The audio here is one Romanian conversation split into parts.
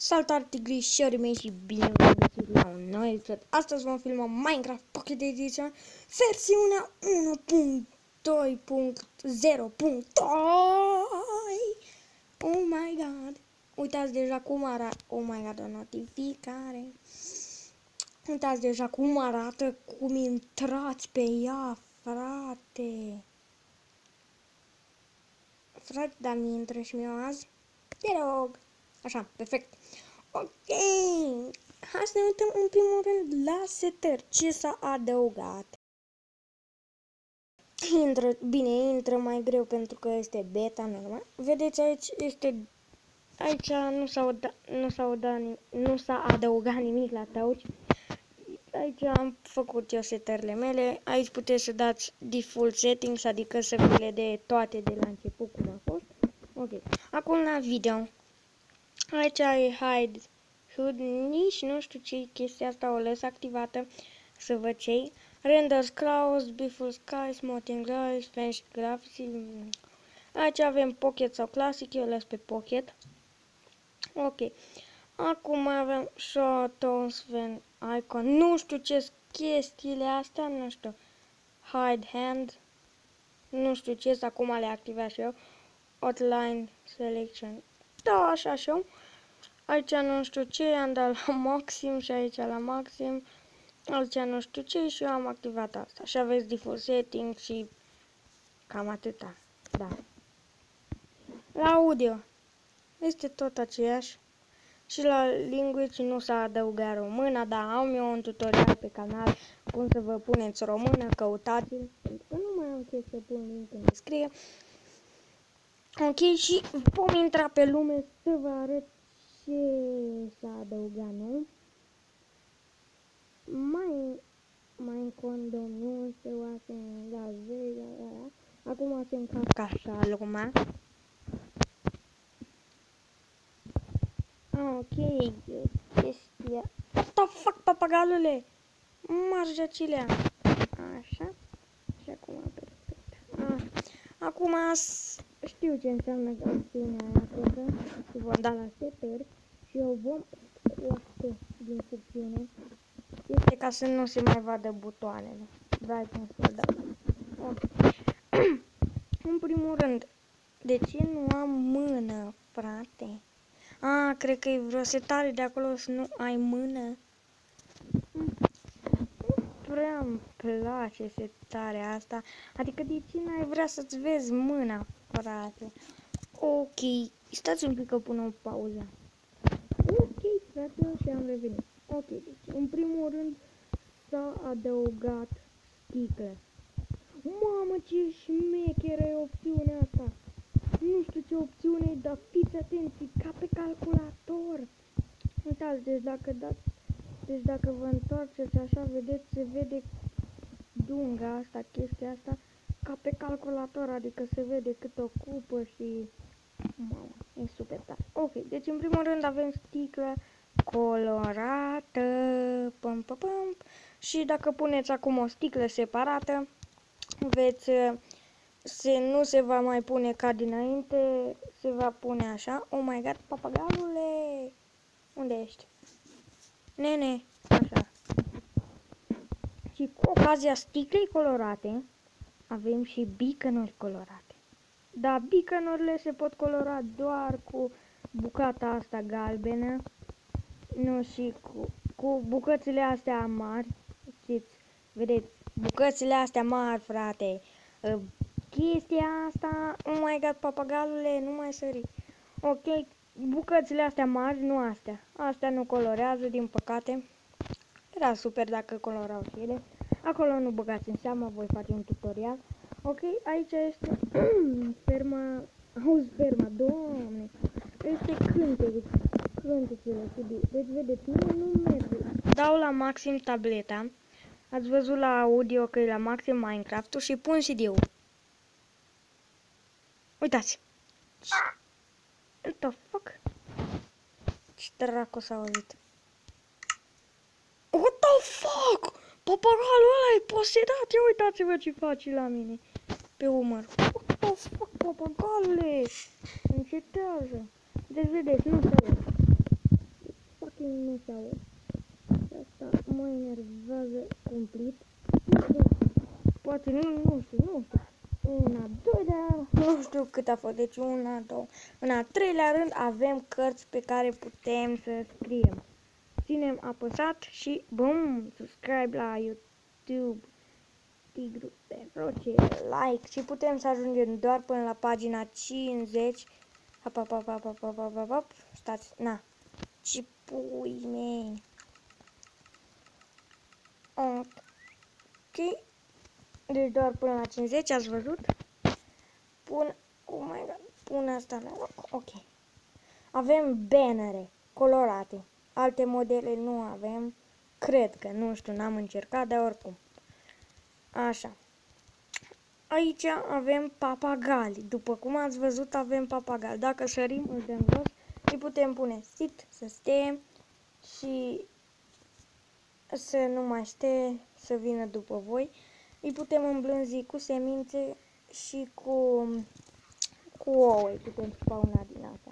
Salutare tigrișorii mei și bine v-am găsit la un nou episod. Astăzi vom filma Minecraft Pocket Edition versiunea 1.2.0.2. Oh my god. Uitați deja cum arată. Oh my god, o notificare. Uitați deja cum arată, cum intrați pe ea, frate. Frate, dar mi intră și mie azi? Te rog. Așa, perfect. Ok, hai să ne uităm în primul rând la setări. Ce s-a adăugat? Intră mai greu pentru că este beta normal. Vedeți aici aici nu s-a adăugat nimic la touch. Aici am făcut eu setările mele. Aici puteți să dați default settings, adică să vi le dea toate de la început cum a fost. Ok, acum la video. Aici e hide. Nici nu știu ce chestia asta, o lăs activată să văd ce-i. Renders clouds, before sky, smoothing glass, flash graphics. Aici avem pocket sau classic, eu lăs pe pocket. Ok. Acum avem show tones when icon. Nu știu ce chestiile astea, nu știu. Hide hand. Nu știu ce, acum le activez și eu. Outline selection. Da, așa și eu. Aici nu știu ce, am dat la maxim și aici la maxim. Aici nu știu ce și eu am activat asta. Și aveți default setting și cam atâta. Da. La audio este tot aceeași. Și la language nu s-a adăugat româna, dar am eu un tutorial pe canal cum să vă puneți română, căutați-l. Pentru că nu mai am ce să pun link în descriere. Ok, și vom intra pe lume să vă arăt ce s-a adăugat, nu? Mai în condominiu se oase la Vegas. Acum se încarcă așa lumea. Ok, chestia. What the fuck, papagalule? Marjacilea. Așa. Și acum perfect. Acum știu ce înseamnă opțiunea aia, cred că se vom da la setări și eu vom scoate din funcțiune. Este ca să nu se mai vadă butoanele. Brightness să dau. Okay. În primul rând, de ce nu am mână, frate? Cred că e vreo setare de acolo să nu ai mână. Nu prea îmi place setarea asta. Adică de ce n-ai vrea să-ți vezi mâna, frate? Ok, stați un pic că pun o pauză. Ok, frate, și am revenit. Ok, deci în primul rând s-a adăugat sticlă. Mamă, ce șmecheră e opțiunea asta! Nu știu ce opțiune e, dar fiți atenți, ca pe calculator! Uitați, deci dacă vă întoarceți așa, vedeți, se vede dunga asta, chestia asta, ca pe calculator, adică se vede cât ocupă și... Mamă, e super tare. Ok, deci în primul rând avem sticlă colorată, și dacă puneți acum o sticlă separată, veți, nu se va mai pune ca dinainte, se va pune așa. Oh my god, papagalule, unde ești? Nene, așa. Și cu ocazia sticlei colorate, avem și beacon-uri colorate. Dar beacon-urile se pot colora doar cu bucata asta galbenă, nu și cu bucățile astea mari, știți, vedeți, bucățile astea mari, frate, chestia asta, oh my god, papagalule, nu mai sări. Ok, bucățile astea mari, nu astea, astea nu colorează, din păcate, era super dacă colorau și ele, acolo nu băgați în seamă, voi face un tutorial. Ok, aici este sperma, sperma, doamne, este cântecele, deci vedeți, nu merge. Dau la maxim tableta, ați văzut la audio că e la maxim Minecraft-ul și pun CD-ul. Uitați. What the fuck? Ce dracu s-a auzit? What the fuck? Papagalul ăla e posedat, ia uitați-vă ce face la mine pe umăr. What the fuck, papagalule? Încetează. Deci vedeți, nu se aude. schimb nu se aude. Și asta mă enervează cumplit. Poate nu știu. Una, doi, nu știu cât a fost, deci una, două. În al treilea rând avem cărți pe care putem să scriem. Ținem apăsat și bum, subscribe la YouTube, Tigru de Roce, like și putem să ajungem doar până la pagina 50. Stați, na, ce pui mei. Ok, deci doar până la 50, ați văzut? Oh my god, pun asta la loc, ok. Avem bannere colorate, alte modele nu avem, cred că, nu știu, n-am încercat, dar oricum. Așa. Aici avem papagali, după cum ați văzut avem papagali. Dacă sărim, îl dăm jos, îi putem pune sit, să stea și să nu mai stea, să vină după voi. Îi putem îmblânzi cu semințe și cu ouă, îi putem spauna din asta.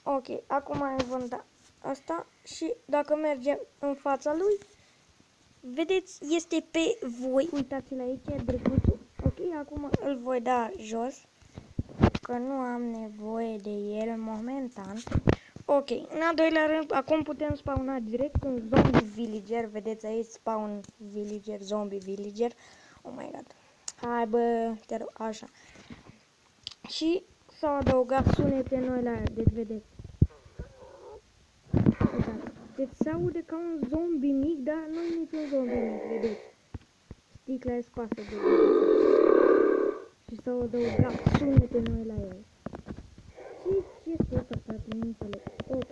Ok, acum îi vom da asta și dacă mergem în fața lui, vedeți, este pe voi. Uitați-l aici, drăguțul. Ok, acum îl voi da jos, că nu am nevoie de el momentan. Ok, în al doilea rând, acum putem spawna direct un zombie villager. Vedeți aici, spawn villager, zombie villager. Oh my god. Hai bă, te rog, așa. Și s-au adăugat sunete noi la el, deci vedeți. Uitați. Deci se aude ca un zombie mic, dar nu e niciun zombie mic, vedeți. Sticla e scoasă de și s-au adăugat sunete noi la el. Și ce este asta, frate, nu înțeleg. Ok.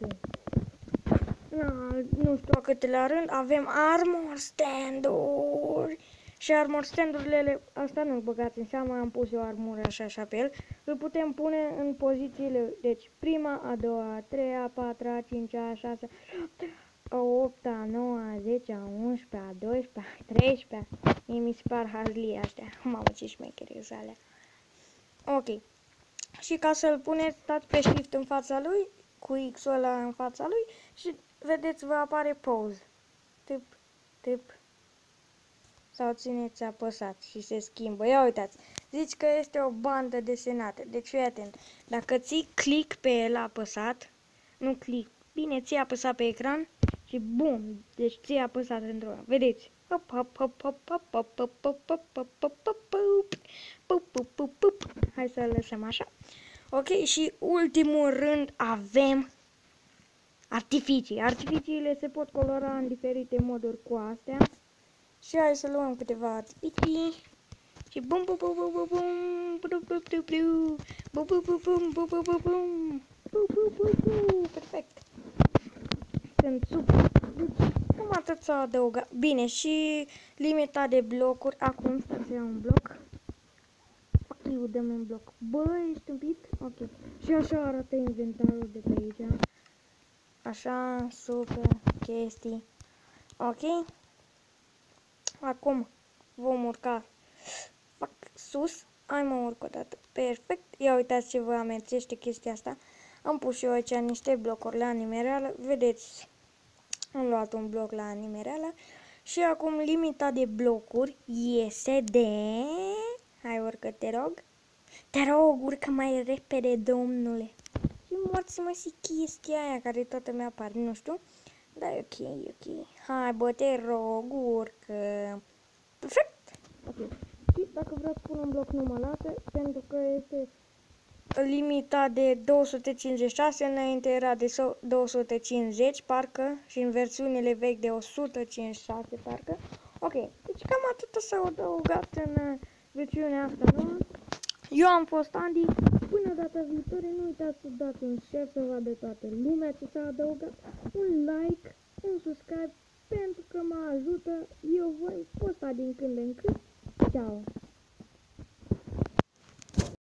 Nu știu a câtelea rând, avem armor stand-uri. Și armor stand-urile, asta nu-l băgați în seamă, am pus eu armură așa pe el. Îl putem pune în pozițiile, deci prima, a doua, a treia, a patra, a cincea, a șasea, a opta, a noua, a zecea, a 11, a 12, a 13. Mie mi se par hazlii astea. Mamă, ce șmecheri sunt alea. Ok. Și ca să-l puneți, stați pe shift în fața lui, cu X-ul ăla în fața lui și vedeți, vă apare pause. Tip. Sau țineți apăsat și se schimbă. Ia uitați, zici că este o bandă desenată. Deci fii atent, dacă ții click pe el apăsat, nu click, bine, ții apăsat pe ecran și bum, deci ții apăsat într-una. Vedeți? Hai să-l lăsăm așa. Ok, și ultimul rând avem artificii. Artificiile se pot colora în diferite moduri cu astea. Și hai să luăm câteva artificii. Și bum bum bum bum bum bum. Perfect. Sunt super. Deci, cam atât s-a adăugat. Bine, și limita de blocuri. Acum stați să iau un bloc. Ok, dăm un bloc. Bă, ești stupid? Ok. Și așa arată inventarul de pe aici. Așa, super, chestii. Ok. Acum vom urca sus. Hai mă urc o dată. Perfect. Ia uitați ce vă amețește chestia asta. Am pus și eu aici niște blocuri la nimereală. Vedeți, am luat un bloc la nimereală. Și acum limita de blocuri iese de... Hai urcă, te rog. Te rog, urcă mai repede, domnule. Și morți-mă și chestia aia care toată mi apare, nu știu. Da, e ok. Hai, bă, te rog, urcă. Perfect. Ok. Și dacă vreau să pun un bloc, nu mă lasă, pentru că este limita de 256, înainte era de 250, parcă, și în versiunile vechi de 156, parcă. Ok, deci cam atât s-au adăugat în versiunea asta nouă. Eu am fost Andy, până data viitoare nu uitați să dați un share să vadă toată lumea ce s-a adăugat, un like, un subscribe, pentru că mă ajută, eu voi posta din când în când. Ciao!